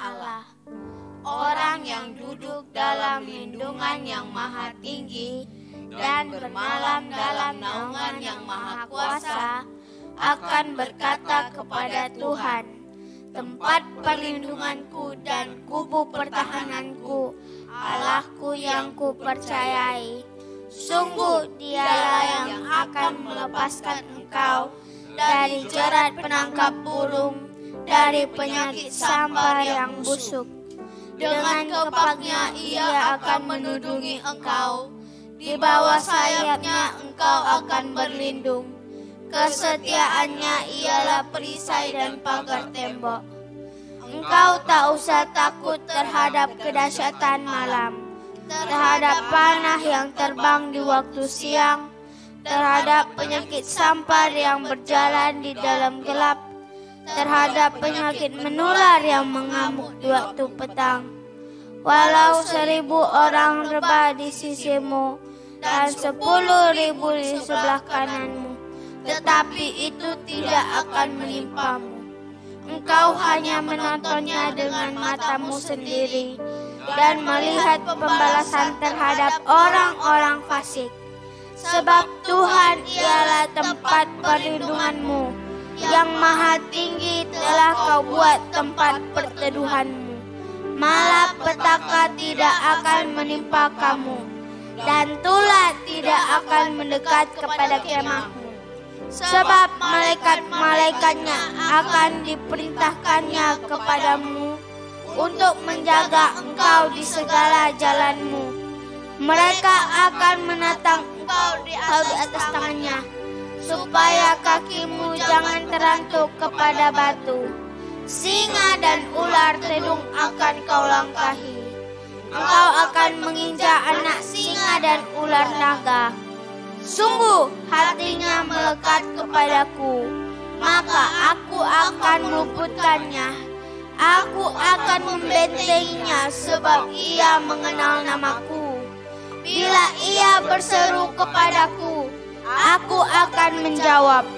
Allah. Orang yang duduk dalam lindungan yang maha tinggi dan bermalam dalam naungan yang maha kuasa akan berkata kepada Tuhan, tempat perlindunganku dan kubu pertahananku, Allahku yang kupercayai. Sungguh dialah yang akan melepaskan engkau dari jerat penangkap burung, dari penyakit sampar yang busuk. Dengan kepaknya ia akan menudungi engkau, di bawah sayapnya engkau akan berlindung. Kesetiaannya ialah perisai dan pagar tembok. Engkau tak usah takut terhadap kedahsyatan malam, terhadap panah yang terbang di waktu siang, terhadap penyakit sampar yang berjalan di dalam gelap, terhadap penyakit menular yang mengamuk di waktu petang. Walau 1.000 orang rebah di sisimu dan 10.000 di sebelah kananmu, tetapi itu tidak akan menimpamu. Engkau hanya menontonnya dengan matamu sendiri dan melihat pembalasan terhadap orang-orang fasik. Sebab Tuhan ialah tempat perlindunganmu, yang maha tinggi telah kau buat tempat perteduhanmu. Malapetaka tidak akan menimpa kamu, dan tulah tidak akan mendekat kepada kemahmu. Sebab malaikat-malaikatnya akan diperintahkannya kepadamu untuk menjaga engkau di segala jalanmu. Mereka akan menatang engkau di atas tangannya, supaya kakimu jangan terantuk kepada batu. Singa dan ular tedung akan kau langkahi. Engkau akan menginjak anak singa dan ular naga. Sungguh hatinya melekat kepadaku, maka aku akan meluputkannya. Aku akan membentenginya sebab ia mengenal namaku. Bila ia berseru kepadaku, aku akan menjawab.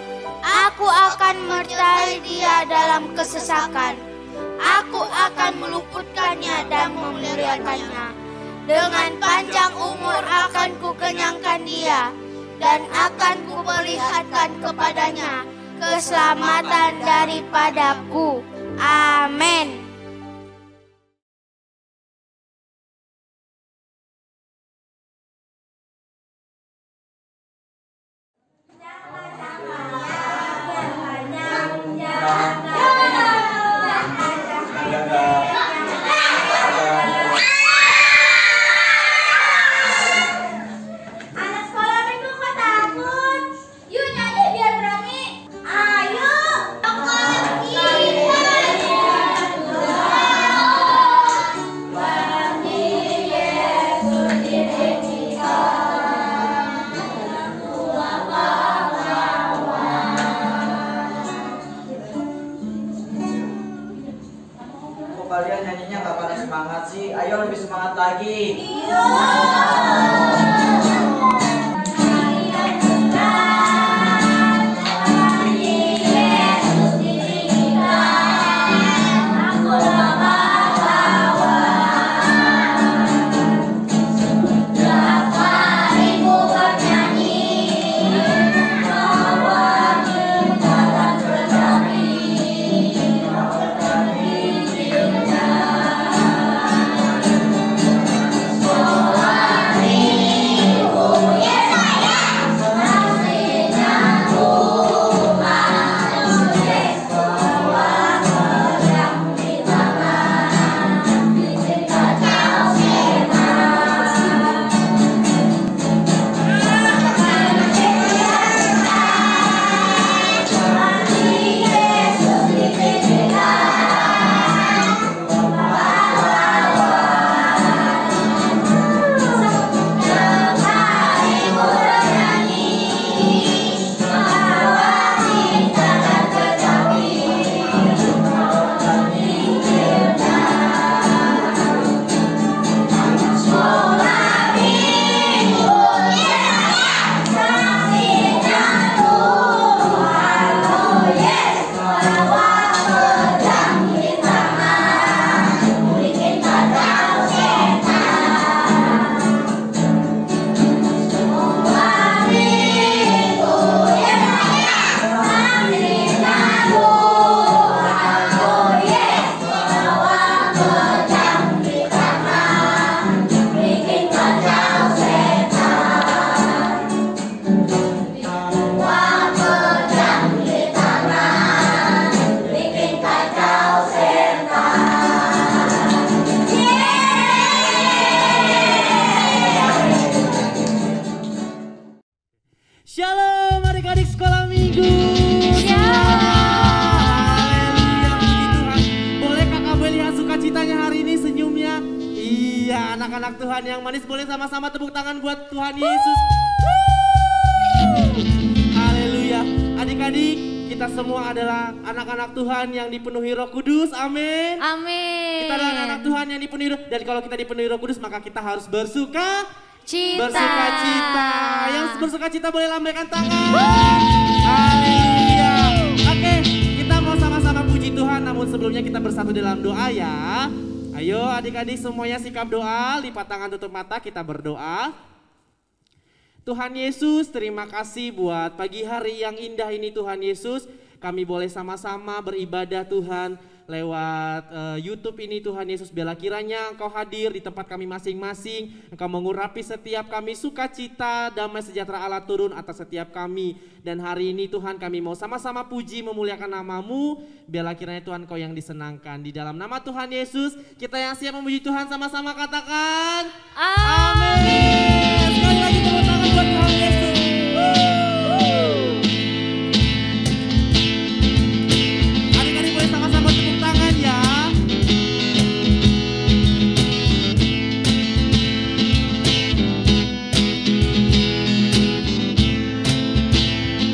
Aku akan menyertai dia dalam kesesakan. Aku akan meluputkannya dan memuliakannya. Dengan panjang umur akan kukenyangkan dia, dan akan kuperlihatkan kepadanya keselamatan daripadaku. Amin. Kalian nyanyinya nggak pada semangat sih? Ayo lebih semangat lagi. Haleluya, anak-anak Tuhan yang manis boleh sama-sama tepuk tangan buat Tuhan Yesus. Haleluya, adik-adik kita semua adalah anak-anak Tuhan yang dipenuhi Roh Kudus, amin. Amin. Kita adalah anak Tuhan yang dipenuhi Roh, dan kalau kita dipenuhi Roh Kudus maka kita harus bersuka cita. Yang bersuka cita boleh lambaikan tangan. Haleluya. Oke, kita mau sama-sama puji Tuhan, namun sebelumnya kita bersatu dalam doa ya. Ayo adik-adik semuanya sikap doa, lipat tangan tutup mata, kita berdoa. Tuhan Yesus, terima kasih buat pagi hari yang indah ini Tuhan Yesus. Kami boleh sama-sama beribadah Tuhan lewat YouTube ini Tuhan Yesus. Bila kiranya Engkau hadir di tempat kami masing-masing, Engkau mengurapi setiap kami, sukacita, damai sejahtera Allah turun atas setiap kami. Dan hari ini Tuhan kami mau sama-sama puji memuliakan nama-Mu. Biarlah kiranya Tuhan Kau yang disenangkan. Di dalam nama Tuhan Yesus, kita yang siap memuji Tuhan sama-sama katakan amin. Sekali lagi tepuk tangan buat Tuhan Yesus. Adik-adik boleh sama-sama tepuk tangan ya.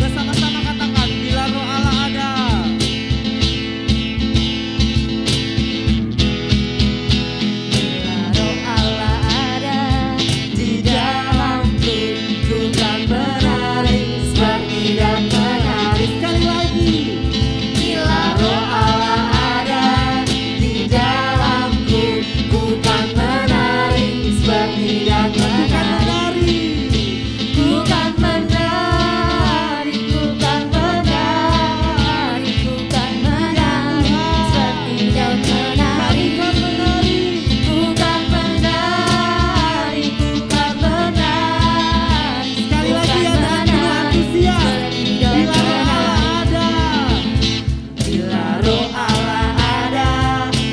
Bersama-sama katakan bila Roh Allah ada. Bila Roh Allah ada di dalamku, ku kan berlari seperti dan menari. Sekali lagi. Bila Roh Allah ada di dalamku, ku kan menari seperti dan menari. Ku kan menari, ku kan menari, ku kan menari seperti dan menari. Ku kan menari, ku kan menari. Sekali lagi ya, dengan penuh antusias. Bila Roh Allah ada. Bila Roh Allah ada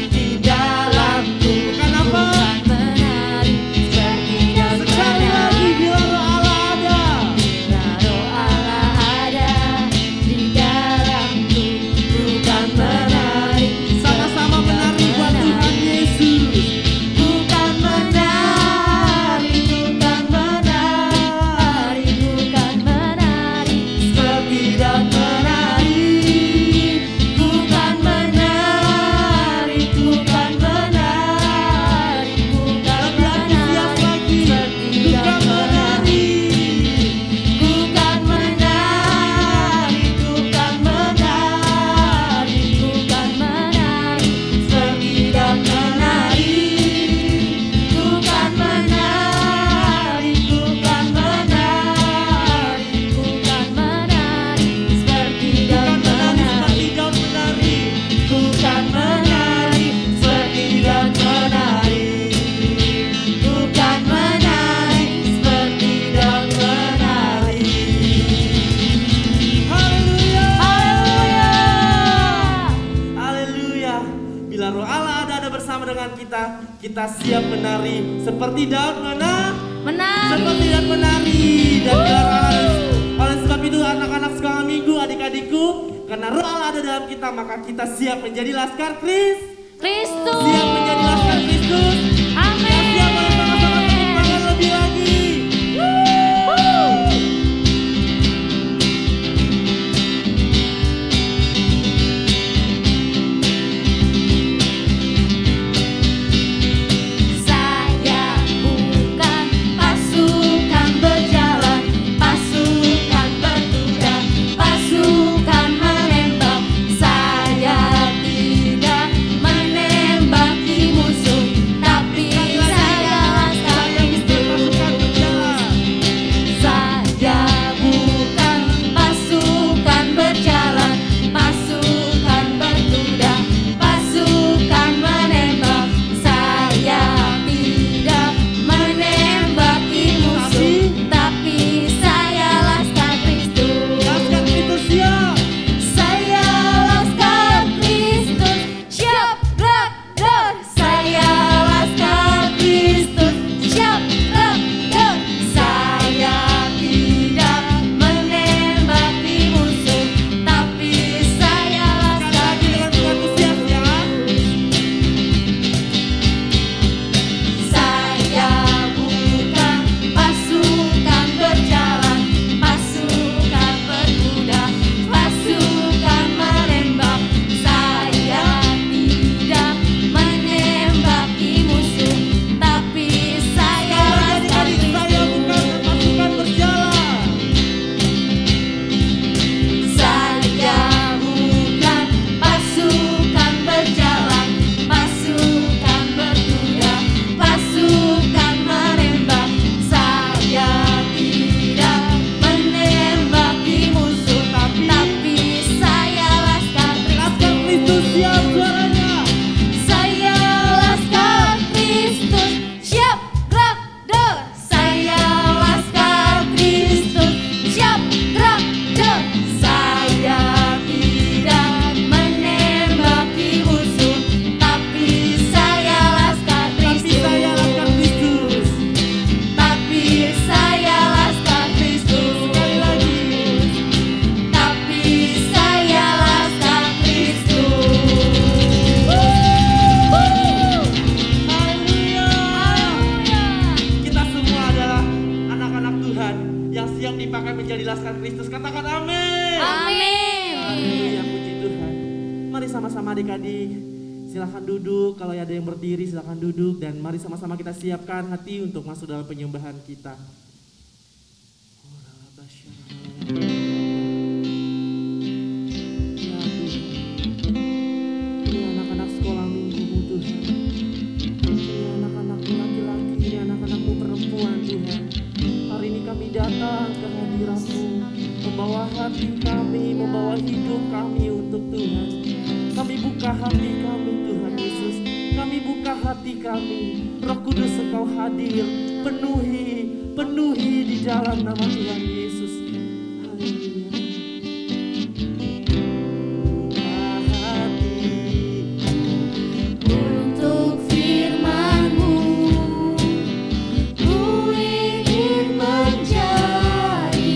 di dalamku, Bukan apa? ku kan menari seperti dan Sekali menari. lagi bila Roh Allah ada. Bila Roh Allah ada di dalamku, ku kan menari Sama-sama menari buat Tuhan Yesus. Ku kan menari, ku kan menari, ku kan menari seperti dan menari. Ku kan menari, ku kan menari, ku kan Lebih antusias menari lagi. seperti Bukan dan menari. menari. Ku kan menari, ku kan menari, ku kan menari seperti dan menari. Ku kan menari, ku kan menari, ku kan menari seperti dan Bukan menari menari. seperti daun menari. Ku kan menari seperti dan menari. Ku kan menari seperti dan menari. Haleluya. Haleluya. Haleluya. Bila Roh Allah ada bersama dengan kita siap menari seperti daun Menari. seperti daun menari. Dan bila Roh Allah ada, oleh sebab itu anak-anak sekolah minggu, adik-adikku, karena Roh Allah ada dalam kita, maka kita siap menjadi laskar Kristus. Siap menjadi laskar Kristus. Amin. Yang siap boleh sama-sama tepuk tangan lebih lagi. Saya bukan pasukan berjalan, pasukan berkuda, pasukan menembak. Saya tidak menembaki adik-adik silahkan duduk, kalau ada yang berdiri silahkan duduk, dan mari sama-sama kita siapkan hati untuk masuk dalam penyembahan kita. Ya Tuhan, ini anak-anak sekolah minggumu Tuhan, ini anak-anakmu laki-laki, ini anak-anakmu perempuan Tuhan. Hari ini kami datang ke hadirat-Mu, membawa hati kami, membawa hidup kami untuk Tuhan. Kami buka hati kami Tuhan Yesus, kami buka hati kami. Roh Kudus Engkau hadir, penuhi di dalam nama Tuhan Yesus. Haleluya. Buka hati Untuk firman-Mu, ku ingin menjadi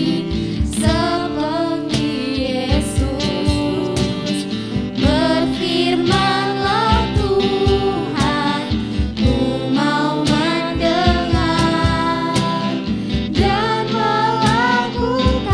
seperti Yesus. Berfirman-Lah Tuhan, ku mau mendengar dan melakukan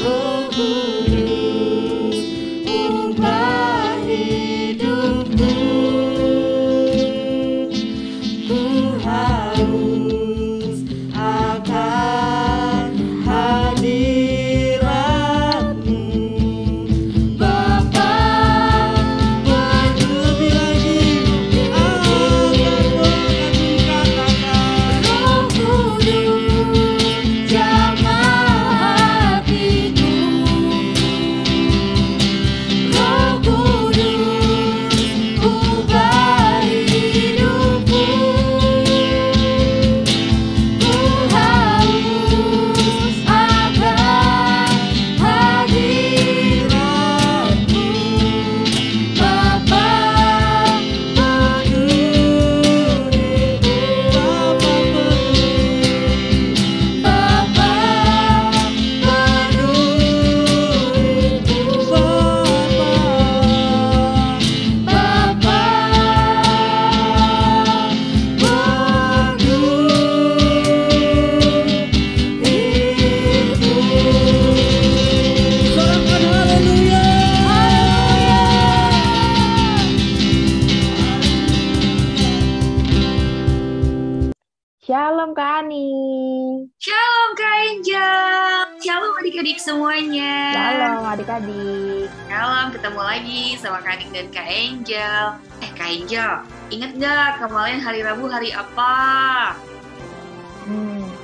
Roh Kudus, ubah hidupku. Ku haus akan hadirat-Mu, Bapa. Lebih lagi akan mengatakan Roh Kudus, jamah hatiku. Roh Kudus, ubah hidupku. Ku haus akan hadirat-Mu, Bapa. sorakan haleluya. Shalom Kak Ani. Shalom Kak Angel. Shalom adik-adik semuanya. Shalom adik-adik. Shalom, ketemu lagi sama Kak Anik dan Kak Angel. Kak Angel, ingat gak kemarin hari Rabu hari apa?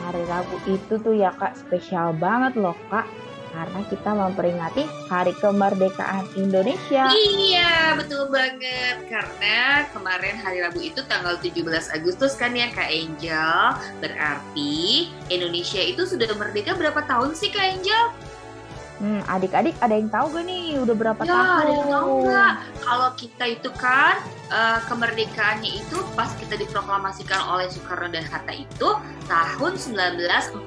Hari Rabu itu tuh ya Kak spesial banget loh Kak. Karena kita memperingati Hari Kemerdekaan Indonesia. Iya, betul banget. Karena kemarin hari Rabu itu tanggal 17 Agustus kan ya Kak Angel. Berarti Indonesia itu sudah merdeka berapa tahun sih Kak Angel? Adik-adik ada yang tahu gak nih udah berapa Ya, tahun? ada yang tahu nggak? Kalau kita itu kan kemerdekaannya itu pas kita diproklamasikan oleh Soekarno dan Hatta itu tahun 1945.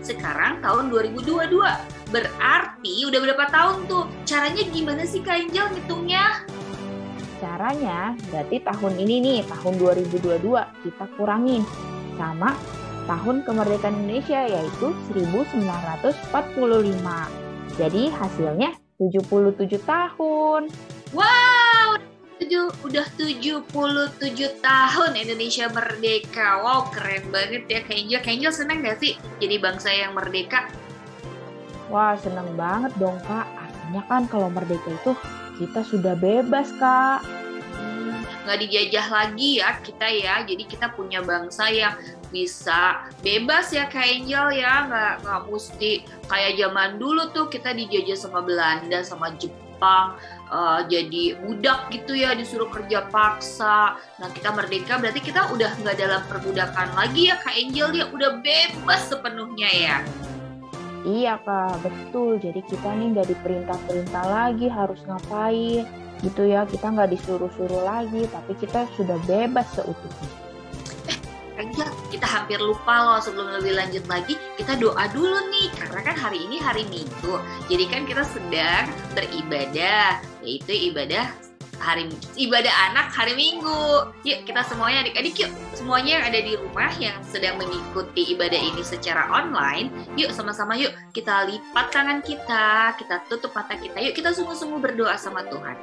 Sekarang tahun 2022. Berarti udah berapa tahun tuh? Caranya gimana sih Kak Angel ngitungnya? Caranya berarti tahun ini nih, tahun 2022 kita kurangin sama tahun kemerdekaan Indonesia yaitu 1945. Jadi hasilnya 77 tahun. Wow, udah 77 tahun Indonesia merdeka. Wow, keren banget ya Kak Angel. Kak Angel senang gak sih jadi bangsa yang merdeka? Wah, seneng banget dong Kak. Artinya kan kalau merdeka itu kita sudah bebas Kak. Nggak dijajah lagi ya kita ya. Jadi kita punya bangsa yang bisa bebas ya Kak Angel ya. Nggak mesti kayak zaman dulu tuh kita dijajah sama Belanda, sama Jepang. Jadi budak gitu ya, disuruh kerja paksa. Nah kita merdeka berarti kita udah nggak dalam perbudakan lagi ya Kak Angel ya. Udah bebas sepenuhnya ya. Iya Kak, betul. Jadi kita nih nggak diperintah-perintah lagi harus ngapain gitu ya. Kita nggak disuruh-suruh lagi, tapi kita sudah bebas seutuhnya. Angel, kita hampir lupa loh sebelum lebih lanjut lagi, kita doa dulu nih. Karena kan hari ini hari Minggu. Jadi kan kita sedang beribadah, yaitu ibadah anak hari Minggu. Yuk kita semuanya adik-adik yuk. Semuanya yang ada di rumah yang sedang mengikuti ibadah ini secara online, yuk sama-sama yuk kita lipat tangan kita tutup mata kita. Yuk kita sungguh-sungguh berdoa sama Tuhan.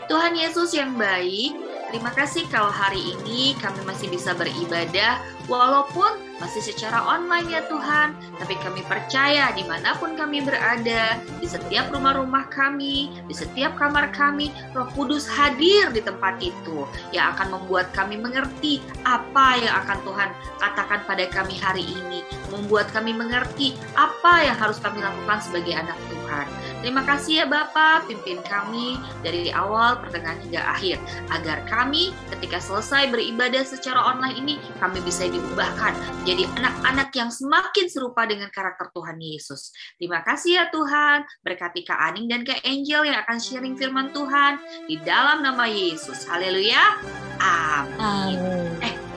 Tuhan Yesus yang baik, terima kasih kalau hari ini kami masih bisa beribadah walaupun masih secara online ya Tuhan. Tapi kami percaya dimanapun kami berada, di setiap rumah-rumah kami, di setiap kamar kami, Roh Kudus hadir di tempat itu yang akan membuat kami mengerti apa yang akan Tuhan katakan pada kami hari ini, membuat kami mengerti apa yang harus kami lakukan sebagai anak Tuhan. Terima kasih ya Bapa, pimpin kami dari awal, pertengahan hingga akhir, agar kami ketika selesai beribadah secara online ini, kami bisa diubahkan jadi anak-anak yang semakin serupa dengan karakter Tuhan Yesus. Terima kasih ya Tuhan, berkati Kak Aning dan Kak Angel yang akan sharing firman Tuhan, di dalam nama Yesus. Haleluya, amin.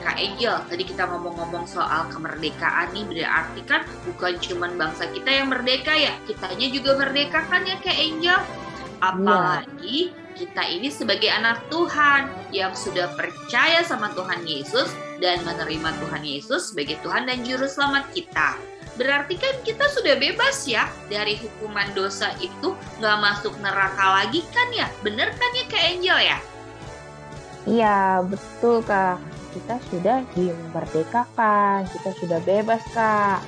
Kak Angel, tadi kita ngomong-ngomong soal kemerdekaan nih, berarti kan bukan cuma bangsa kita yang merdeka ya, kitanya juga merdeka kan ya Kak Angel? Apalagi kita ini sebagai anak Tuhan yang sudah percaya sama Tuhan Yesus dan menerima Tuhan Yesus sebagai Tuhan dan Juru Selamat kita. berarti kan kita sudah bebas ya dari hukuman dosa itu, nggak masuk neraka lagi kan ya? Bener kan ya Kak Angel ya? Iya, betul Kak. Kita sudah dimerdekakan, kita sudah bebas Kak.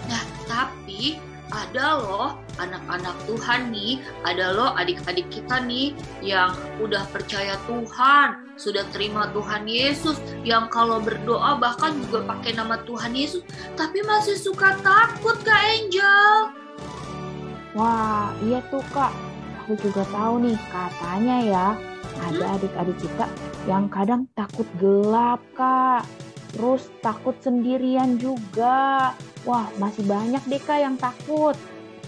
Nah, tapi ada loh anak-anak Tuhan nih, ada loh adik-adik kita nih yang udah percaya Tuhan, sudah terima Tuhan Yesus, yang kalau berdoa bahkan juga pakai nama Tuhan Yesus, tapi masih suka takut Kak Angel. Wah, iya tuh Kak. Aku juga tahu nih, katanya ya, ada adik-adik kita yang kadang takut gelap Kak. Terus takut sendirian juga. Wah, masih banyak deh Kak yang takut.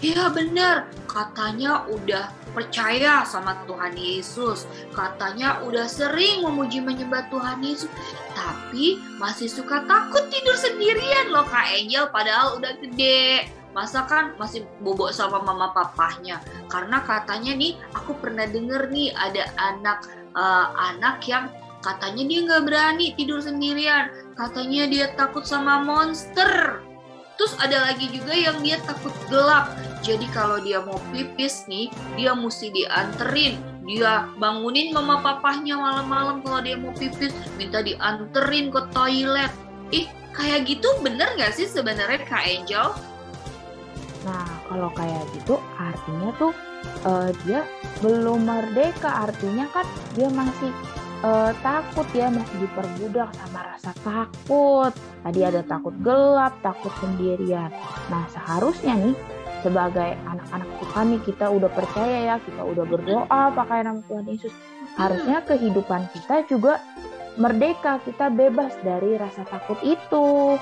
Iya benar, katanya udah percaya sama Tuhan Yesus, katanya udah sering memuji menyembah Tuhan Yesus, tapi masih suka takut tidur sendirian loh Kak Angel, padahal udah gede. Masa kan masih bobok sama mama papahnya. Karena katanya nih, aku pernah denger nih ada anak yang katanya dia nggak berani tidur sendirian, katanya dia takut sama monster. Terus ada lagi juga yang dia takut gelap. Jadi kalau dia mau pipis nih, dia mesti dianterin. Dia bangunin mama papahnya malam-malam kalau dia mau pipis, minta dianterin ke toilet. Kayak gitu bener nggak sih sebenarnya Kak Angel? Nah, kalau kayak gitu artinya tuh dia belum merdeka. Artinya kan dia masih takut ya, masih diperbudak sama rasa takut. Tadi ada takut gelap, takut sendirian. Nah, seharusnya nih sebagai anak-anak Tuhan nih, kita udah percaya ya, kita udah berdoa pakai nama Tuhan Yesus. Harusnya kehidupan kita juga merdeka, kita bebas dari rasa takut itu.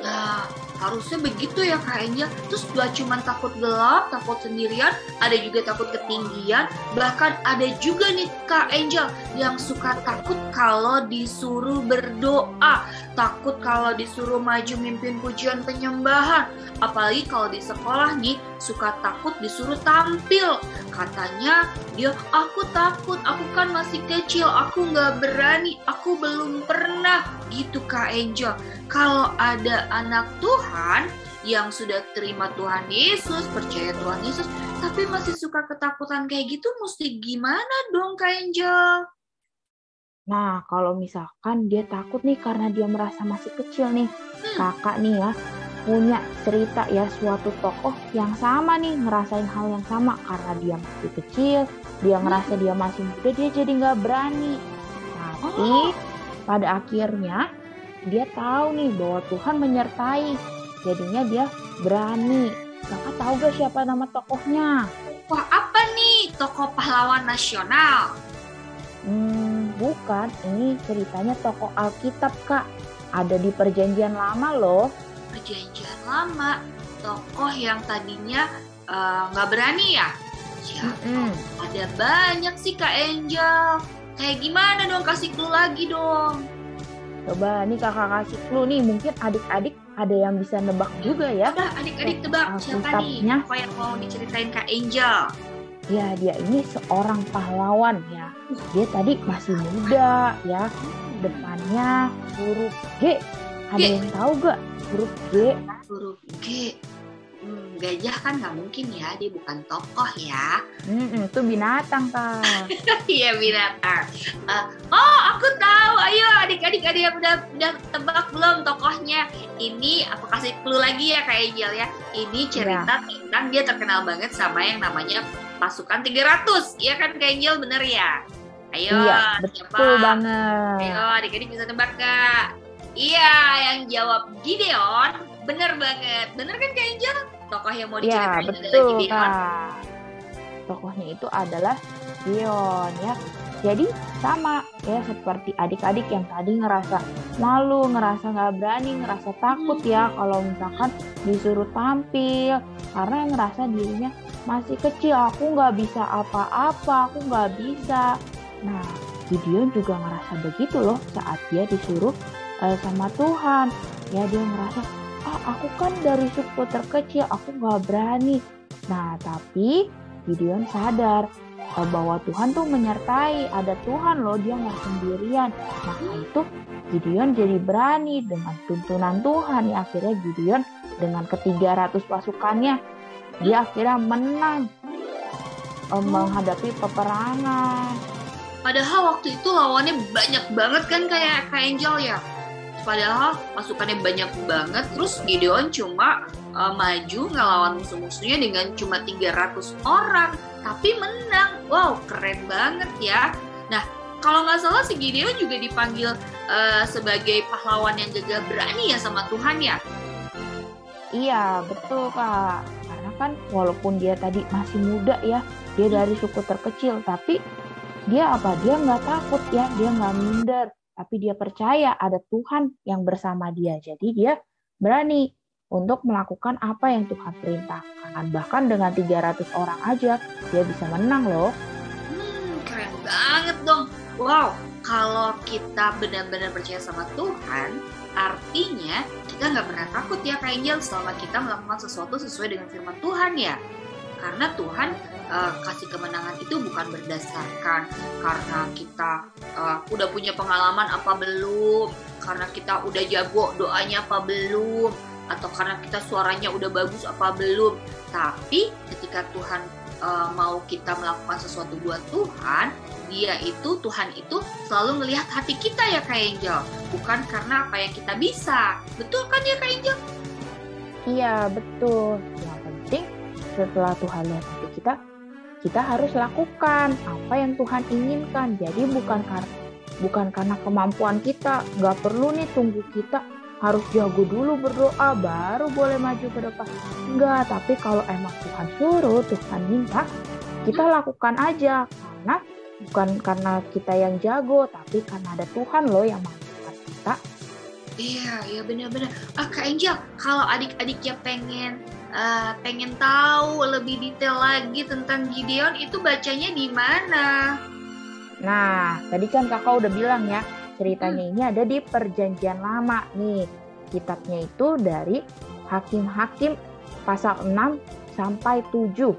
Nah, harusnya begitu ya Kak Angel. Terus gak cuma takut gelap, takut sendirian, ada juga takut ketinggian. Bahkan ada juga nih Kak Angel yang suka takut kalau disuruh berdoa, takut kalau disuruh maju mimpin pujian penyembahan. Apalagi kalau di sekolah nih suka takut disuruh tampil. Katanya dia, aku takut, aku kan masih kecil, aku gak berani, aku belum pernah. Gitu Kak Angel. Kalau ada anak Tuhan yang sudah terima Tuhan Yesus, percaya Tuhan Yesus, tapi masih suka ketakutan kayak gitu, mesti gimana dong Kak Angel? Nah, kalau misalkan dia takut nih karena dia merasa masih kecil nih, kakak nih ya, punya cerita ya suatu tokoh yang sama nih, ngerasain hal yang sama karena dia masih kecil, dia ngerasa dia masih muda, dia jadi nggak berani. Tapi pada akhirnya dia tahu nih bahwa Tuhan menyertai, jadinya dia berani. Kakak tahu gak siapa nama tokohnya? Wah, apa nih? Tokoh pahlawan nasional? Bukan, ini ceritanya tokoh Alkitab Kak. Ada di Perjanjian Lama loh. Perjanjian Lama? Tokoh yang tadinya nggak berani ya? Siapa? Ada banyak sih Kak Angel. Kayak gimana dong? Kasih clue lagi dong. Coba nih kakak kasih clue nih, mungkin adik-adik ada yang bisa nebak juga ya. Udah adik-adik tebak siapa nih tokoh yang mau diceritain Kak Angel? Ya, dia ini seorang pahlawan ya. Dia tadi masih muda ya. Depannya huruf G. Ada yang tahu gak huruf G? Huruf G. Gajah kan nggak mungkin ya, dia bukan tokoh ya. Itu binatang Kak. Iya binatang. Aku tahu. Ayo adik-adik ada yang udah tebak belum tokohnya? Ini aku kasih clue lagi ya Kak Angel ya. Ini cerita tentang dia terkenal banget sama yang namanya pasukan 300. Iya kan Kak Angel, bener ya? Ayo. Iya, betul banget. Ayo adik-adik bisa tebak Kak. Iya, yang jawab Gideon. Bener banget. Bener kan Kak Angel? Tokoh yang mau diceritain adalah Gideon. Kak. Tokohnya itu adalah Gideon ya. Jadi sama ya seperti adik-adik yang tadi ngerasa malu, ngerasa nggak berani, ngerasa takut ya kalau misalkan disuruh tampil karena ngerasa dirinya masih kecil, aku nggak bisa apa-apa, aku nggak bisa. Nah, Gideon juga ngerasa begitu loh saat dia disuruh sama Tuhan. Ya dia ngerasa, aku kan dari suku terkecil, aku nggak berani. Nah, tapi Gideon sadar bahwa Tuhan tuh menyertai, ada Tuhan loh, dia nggak sendirian. Maka itu Gideon jadi berani dengan tuntunan Tuhan. Ya, akhirnya Gideon dengan ke-300 pasukannya, dia akhirnya menang menghadapi peperangan. Padahal waktu itu lawannya banyak banget kan kayak Angel ya. Padahal pasukannya banyak banget, terus Gideon cuma maju ngelawan musuh-musuhnya dengan cuma 300 orang, tapi menang. Wow, keren banget ya. Nah, kalau nggak salah si Gideon juga dipanggil sebagai pahlawan yang gagah berani ya sama Tuhan ya? Iya, betul Kak. Karena kan walaupun dia tadi masih muda ya, dia dari suku terkecil, tapi dia nggak takut ya, dia nggak minder, tapi dia percaya ada Tuhan yang bersama dia. Jadi dia berani untuk melakukan apa yang Tuhan perintahkan. Bahkan dengan 300 orang aja dia bisa menang loh. Keren banget dong. Wow, kalau kita benar-benar percaya sama Tuhan, artinya kita nggak pernah takut ya Kak Angel selama kita melakukan sesuatu sesuai dengan firman Tuhan ya. Karena Tuhan kasih kemenangan itu bukan berdasarkan karena kita udah punya pengalaman apa belum, karena kita udah jago doanya apa belum, atau karena kita suaranya udah bagus apa belum. Tapi ketika Tuhan mau kita melakukan sesuatu buat Tuhan, Tuhan itu selalu melihat hati kita ya Kak Angel, bukan karena apa yang kita bisa. Betul kan ya Kak Angel? Iya, betul. Yang penting setelah Tuhan lihat hati kita harus lakukan apa yang Tuhan inginkan. Jadi bukan karena kemampuan kita, nggak perlu nih tunggu kita harus jago dulu berdoa baru boleh maju ke depan. Enggak, tapi kalau emang Tuhan suruh, Tuhan minta, kita lakukan aja. Karena bukan karena kita yang jago, tapi karena ada Tuhan loh yang mampukan kita. Iya benar-benar. Kak Angel, kalau adik-adiknya pengen tahu lebih detail lagi tentang Gideon, itu bacanya di mana? Nah, tadi kan kakak udah bilang ya, ceritanya ini ada di Perjanjian Lama nih. Kitabnya itu dari Hakim-Hakim pasal 6 sampai 7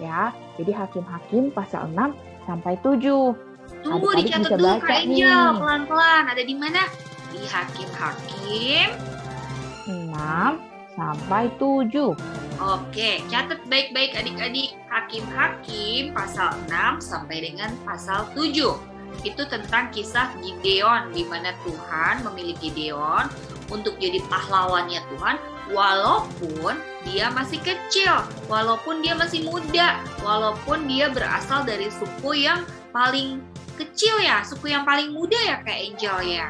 ya. Jadi Hakim-Hakim pasal 6 sampai 7. Tunggu, dicatat dulu Kak Angel, pelan-pelan. Ada di mana? Di Hakim-Hakim 6 sampai 7. Oke, catat baik-baik adik-adik. Hakim-Hakim pasal 6 sampai dengan pasal 7. Itu tentang kisah Gideon, di mana Tuhan memilih Gideon untuk jadi pahlawannya Tuhan, walaupun dia masih kecil, walaupun dia masih muda, walaupun dia berasal dari suku yang paling kecil ya, suku yang paling muda ya Kak Angel ya.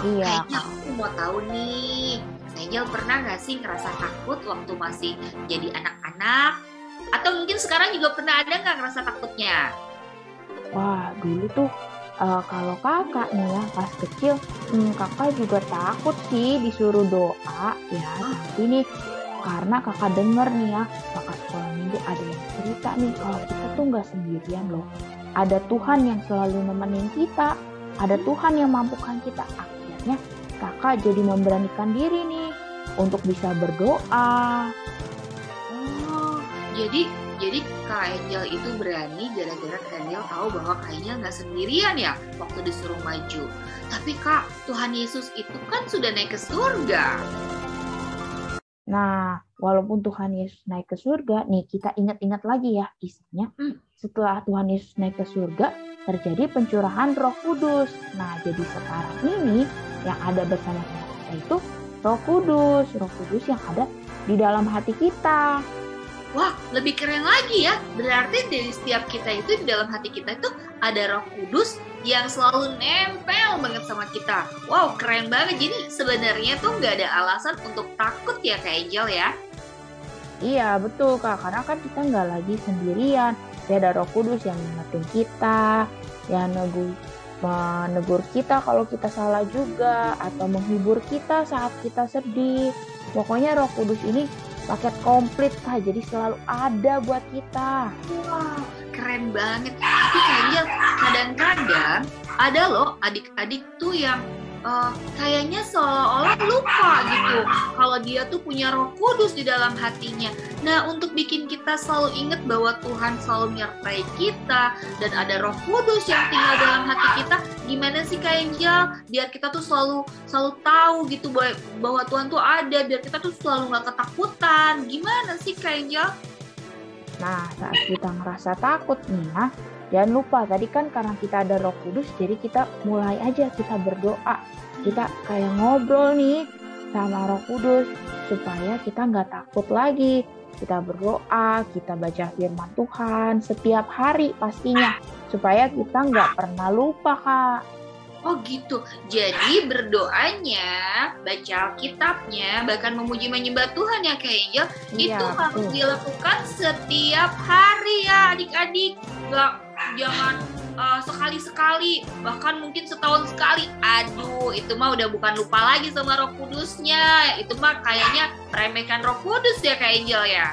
Iya. Kayaknya aku mau tahu nih, Angel pernah gak sih ngerasa takut waktu masih jadi anak-anak? Atau mungkin sekarang juga pernah ada gak ngerasa takutnya? Wah, dulu tuh kalau kakak nih ya pas kecil, kakak juga takut sih disuruh doa ya. Tapi nih karena kakak denger nih ya, kakak sekolah minggu ada yang cerita nih kalau kita tuh nggak sendirian loh. Ada Tuhan yang selalu nemenin kita, ada Tuhan yang mampukan kita. Akhirnya kakak jadi memberanikan diri nih untuk bisa berdoa. Jadi Kak Angel itu berani gara-gara Kak Angel tahu bahwa Kak Angel nggak sendirian ya waktu disuruh maju. Tapi Kak, Tuhan Yesus itu kan sudah naik ke surga. Nah, walaupun Tuhan Yesus naik ke surga, nih kita ingat-ingat lagi ya kisahnya. Setelah Tuhan Yesus naik ke surga, terjadi pencurahan Roh Kudus. Nah, jadi sekarang ini yang ada bersama kita itu Roh Kudus yang ada di dalam hati kita. Wah, lebih keren lagi ya. Berarti dari setiap kita itu, di dalam hati kita itu ada Roh Kudus yang selalu nempel banget sama kita. Wow, keren banget. Jadi sebenarnya tuh nggak ada alasan untuk takut ya Kak Angel ya. Iya, betul Kak. Karena kan kita nggak lagi sendirian. Ada Roh Kudus yang mengingetin kita, yang menegur kita kalau kita salah juga, atau menghibur kita saat kita sedih. Pokoknya Roh Kudus ini paket komplit Kak, jadi selalu ada buat kita. Wah, keren banget. Tapi Kak Angel, kadang-kadang ada loh adik-adik tuh yang kayaknya seolah-olah lupa gitu kalau dia tuh punya Roh Kudus di dalam hatinya. Nah, untuk bikin kita selalu ingat bahwa Tuhan selalu menyertai kita dan ada Roh Kudus yang tinggal dalam hati kita, gimana sih Kak Angel? Biar kita tuh selalu tahu gitu bahwa Tuhan tuh ada, biar kita tuh selalu nggak ketakutan. Gimana sih Kak Angel? Nah, saat kita ngerasa takut nih ya, jangan lupa tadi kan karena kita ada Roh Kudus, jadi kita mulai aja kita berdoa. Kita kayak ngobrol nih sama Roh Kudus supaya kita nggak takut lagi. Kita berdoa, kita baca firman Tuhan setiap hari pastinya supaya kita nggak pernah lupa, Kak. Oh gitu, jadi berdoanya, baca Alkitabnya, bahkan memuji menyembah Tuhan ya Kak Angel, Iya, itu harus betul. dilakukan setiap hari ya adik-adik. Jangan sekali-sekali, bahkan mungkin setahun sekali. Aduh, itu mah udah bukan lupa lagi sama Roh Kudusnya. Itu mah kayaknya meremehkan Roh Kudus ya Kak Angel ya.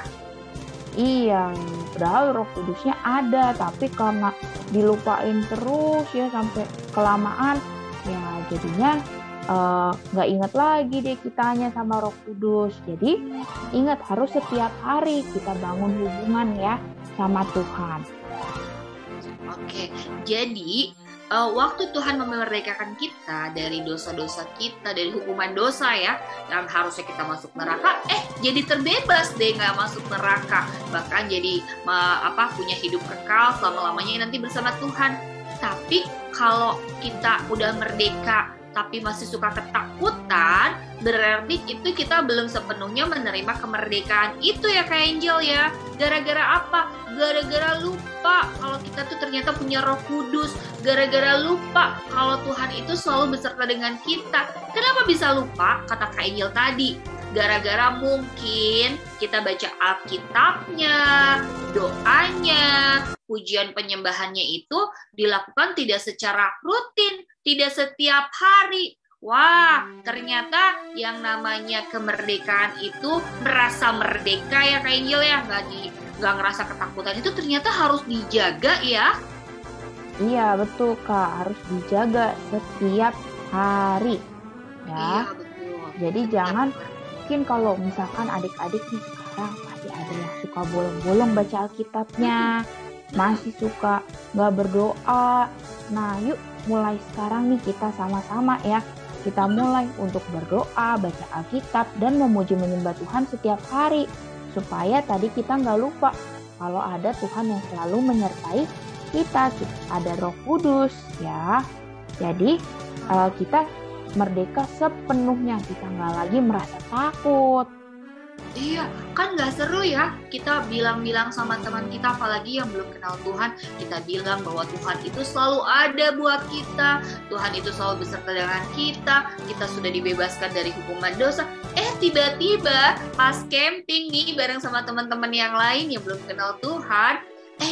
Iya, padahal Roh Kudusnya ada, tapi karena dilupain terus ya sampai kelamaan, ya jadinya nggak ingat lagi deh kitanya sama Roh Kudus. Jadi ingat harus setiap hari kita bangun hubungan ya sama Tuhan. Oke, jadi waktu Tuhan memerdekakan kita dari dosa-dosa kita, dari hukuman dosa ya, yang harusnya kita masuk neraka, jadi terbebas deh nggak masuk neraka, bahkan jadi punya hidup kekal selama-lamanya nanti bersama Tuhan. Tapi kalau kita udah merdeka tapi masih suka ketakutan, berarti itu kita belum sepenuhnya menerima kemerdekaan itu ya Kak Angel ya. Gara-gara apa? Gara-gara lupa kalau kita tuh ternyata punya Roh Kudus. Gara-gara lupa kalau Tuhan itu selalu beserta dengan kita. Kenapa bisa lupa? Kata Kak Angel tadi. Gara-gara mungkin kita baca Alkitabnya, doanya, pujian penyembahannya itu dilakukan tidak secara rutin, tidak setiap hari. Wah, ternyata yang namanya kemerdekaan itu merasa merdeka ya Kak Angel ya, nggak ngerasa ketakutan itu ternyata harus dijaga ya. Iya betul Kak, harus dijaga setiap hari ya. Iya betul. Jadi jangan, mungkin kalau misalkan adik-adik nih sekarang masih ada yang suka bolong-bolong baca Alkitabnya, masih suka nggak berdoa. Nah yuk mulai sekarang nih kita sama-sama ya, kita mulai untuk berdoa, baca Alkitab, dan memuji menyembah Tuhan setiap hari. Supaya tadi kita nggak lupa kalau ada Tuhan yang selalu menyertai kita ada Roh Kudus ya. Jadi kita merdeka sepenuhnya, kita nggak lagi merasa takut. Iya, kan nggak seru ya kita bilang-bilang sama teman kita, apalagi yang belum kenal Tuhan, kita bilang bahwa Tuhan itu selalu ada buat kita, Tuhan itu selalu beserta dengan kita sudah dibebaskan dari hukuman dosa. Tiba-tiba pas camping nih bareng sama teman-teman yang lain yang belum kenal Tuhan,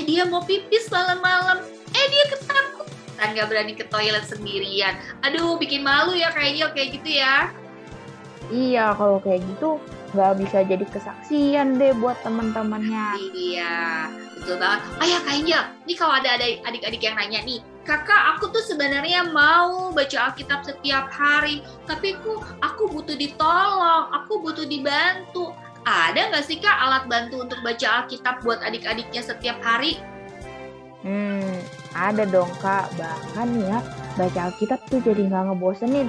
dia mau pipis malam-malam, dia ketakutan, nggak berani ke toilet sendirian. Aduh, bikin malu ya kayaknya kayak gitu ya. Iya, kalau kayak gitu nggak bisa jadi kesaksian deh buat teman-temannya. Iya, betul banget. Ya Kak Angel, nih kalau ada adik-adik yang nanya nih, kakak aku tuh sebenarnya mau baca Alkitab setiap hari, tapi aku butuh ditolong, aku butuh dibantu. Ada nggak sih Kak alat bantu untuk baca Alkitab buat adik-adiknya setiap hari? Ada dong Kak, bahkan ya baca Alkitab tuh jadi nggak ngebosenin.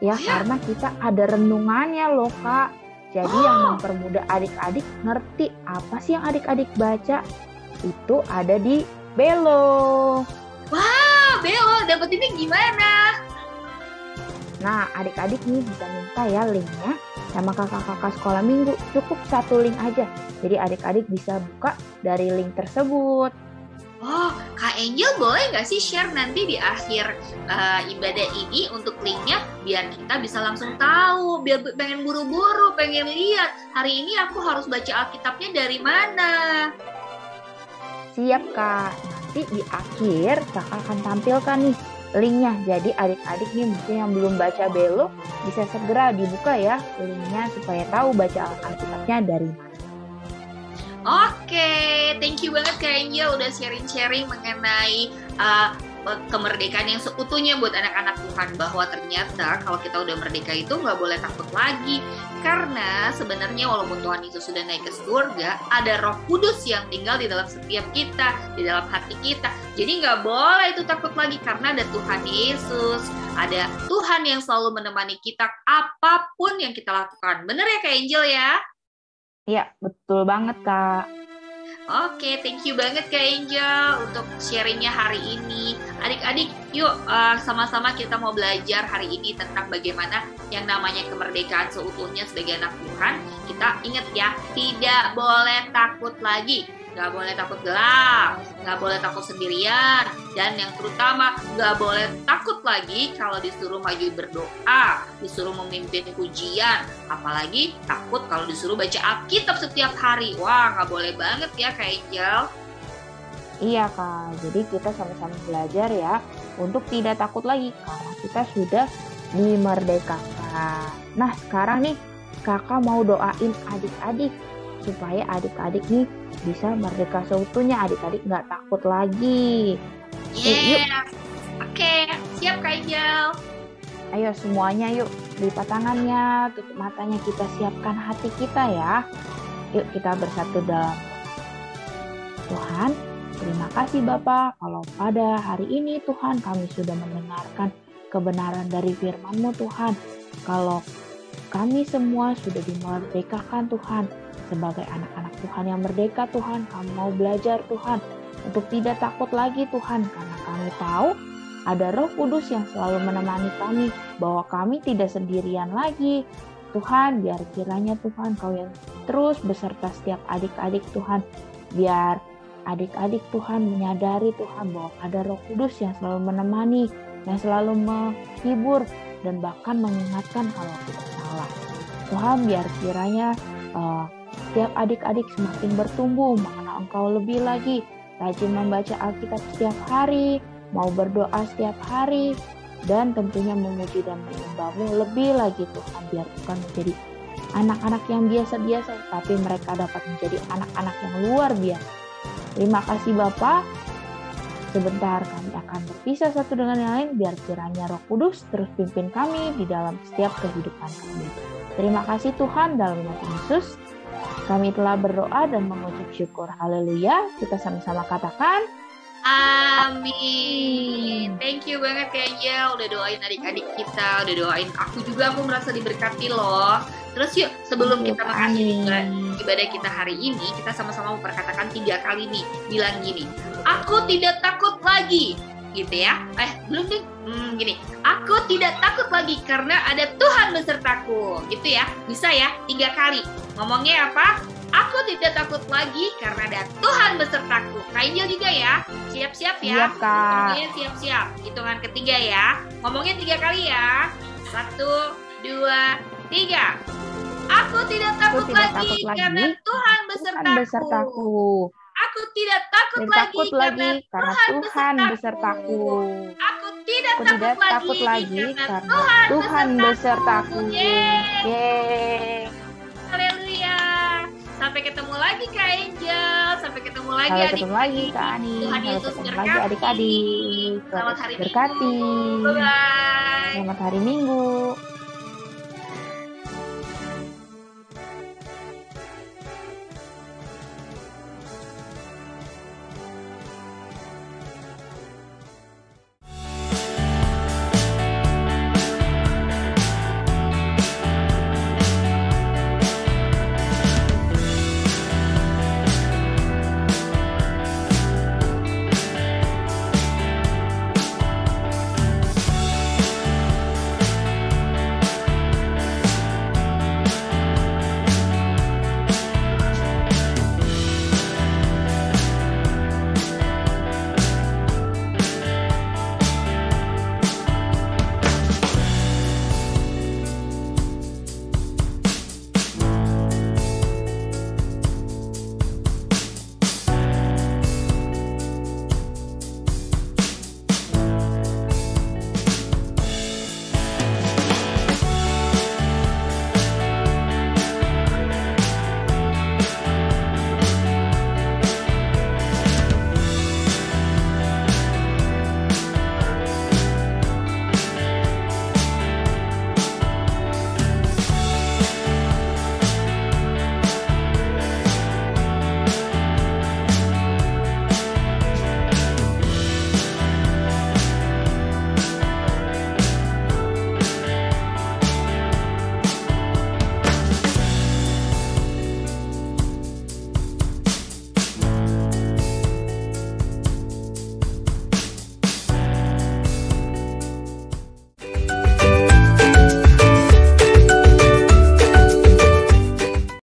Ya karena kita ada renungannya loh Kak. Jadi yang mempermudah adik-adik ngerti apa sih yang adik-adik baca, itu ada di Belo. Wah, Belo, dapet ini gimana? Nah, adik-adik nih bisa minta ya linknya sama kakak-kakak sekolah minggu. Cukup satu link aja. Jadi adik-adik bisa buka dari link tersebut. Oh, Kak Angel boleh nggak sih share nanti di akhir ibadah ini untuk linknya biar kita bisa langsung tahu, biar pengen buru-buru, pengen lihat hari ini aku harus baca Alkitabnya dari mana. Siap Kak, nanti di akhir Kakak akan tampilkan nih linknya. Jadi adik-adik nih mungkin yang belum baca Belo bisa segera dibuka ya linknya supaya tahu baca Alkitabnya dari mana. Oke, thank you banget Kak Angel udah sharing-sharing mengenai kemerdekaan yang seutuhnya buat anak-anak Tuhan, bahwa ternyata kalau kita udah merdeka itu nggak boleh takut lagi, karena sebenarnya walaupun Tuhan Yesus sudah naik ke surga, ada Roh Kudus yang tinggal di dalam setiap kita, di dalam hati kita. Jadi nggak boleh itu takut lagi, karena ada Tuhan Yesus, ada Tuhan yang selalu menemani kita apapun yang kita lakukan. Bener ya Kak Angel ya? Iya, betul banget, Kak. Oke, thank you banget Kak Angel untuk sharingnya hari ini. Adik-adik, yuk sama-sama kita mau belajar hari ini tentang bagaimana yang namanya kemerdekaan seutuhnya sebagai anak Tuhan. Kita ingat ya, tidak boleh takut lagi. Nggak boleh takut gelap, nggak boleh takut sendirian, dan yang terutama nggak boleh takut lagi kalau disuruh maju berdoa, disuruh memimpin pujian, apalagi takut kalau disuruh baca Alkitab setiap hari. Wah, nggak boleh banget ya Kak Angel. Iya, Kak. Jadi kita sama-sama belajar ya untuk tidak takut lagi karena kita sudah dimerdekakan. Nah, sekarang nih Kakak mau doain adik-adik supaya adik-adik nih bisa merdeka seutuhnya, adik-adik nggak takut lagi. Yuk. Oke, siap Kak Angel. Ayo semuanya yuk, lipat tangannya, tutup matanya, kita siapkan hati kita ya. Yuk kita bersatu dalam Tuhan. Terima kasih Bapa, kalau pada hari ini Tuhan kami sudah mendengarkan kebenaran dari firman-Mu Tuhan. Kalau kami semua sudah dimerdekakan Tuhan, sebagai anak-anak Tuhan yang merdeka Tuhan, kami mau belajar Tuhan untuk tidak takut lagi Tuhan, karena kami tahu ada Roh Kudus yang selalu menemani kami, bahwa kami tidak sendirian lagi. Tuhan, biar kiranya Tuhan Kau yang terus beserta setiap adik-adik Tuhan, biar adik-adik Tuhan menyadari Tuhan bahwa ada Roh Kudus yang selalu menemani, yang selalu menghibur dan bahkan mengingatkan kalau kita salah. Tuhan, biar kiranya setiap adik-adik semakin bertumbuh mengenal Engkau lebih lagi, rajin membaca Alkitab setiap hari, mau berdoa setiap hari, dan tentunya memuji dan menyembah-Mu lebih lagi Tuhan, biar bukan menjadi anak-anak yang biasa-biasa, tapi mereka dapat menjadi anak-anak yang luar biasa. Terima kasih Bapa. Sebentar kami akan berpisah satu dengan yang lain, biar kiranya Roh Kudus terus pimpin kami di dalam setiap kehidupan kami. Terima kasih Tuhan, dalam nama Yesus kami telah berdoa dan mengucap syukur. Haleluya. Kita sama-sama katakan amin. Thank you banget Kak Angel, udah doain adik-adik kita, udah doain aku juga, aku merasa diberkati loh. Terus yuk, sebelum kita mengakhiri ibadah kita hari ini, kita sama-sama memperkatakan 3 kali nih, bilang gini, aku tidak takut lagi, gitu ya. Belum deh, gini, aku tidak takut lagi karena ada Tuhan besertaku, gitu ya. Bisa ya, 3 kali. Ngomongnya apa? Aku tidak takut lagi karena ada Tuhan besertaku. Kak Angel juga ya, siap-siap ya. Siap, Kak. Ngomongnya siap-siap. Hitungan ketiga ya. Ngomongnya 3 kali ya. 1, 2, 3. Aku tidak takut lagi karena Tuhan besertaku. Aku tidak takut lagi karena Tuhan besertaku. Aku tidak takut lagi karena Tuhan besertaku. Yeay. Haleluya. Sampai ketemu lagi Kak Angel. Sampai ketemu lagi Sampai adik-adik. ketemu lagi Kak Ani. Tuhan Sampai Yesus ketemu berkati. lagi adik-adik. Selamat hari Berkati. Minggu. Bye-bye. Selamat hari Minggu.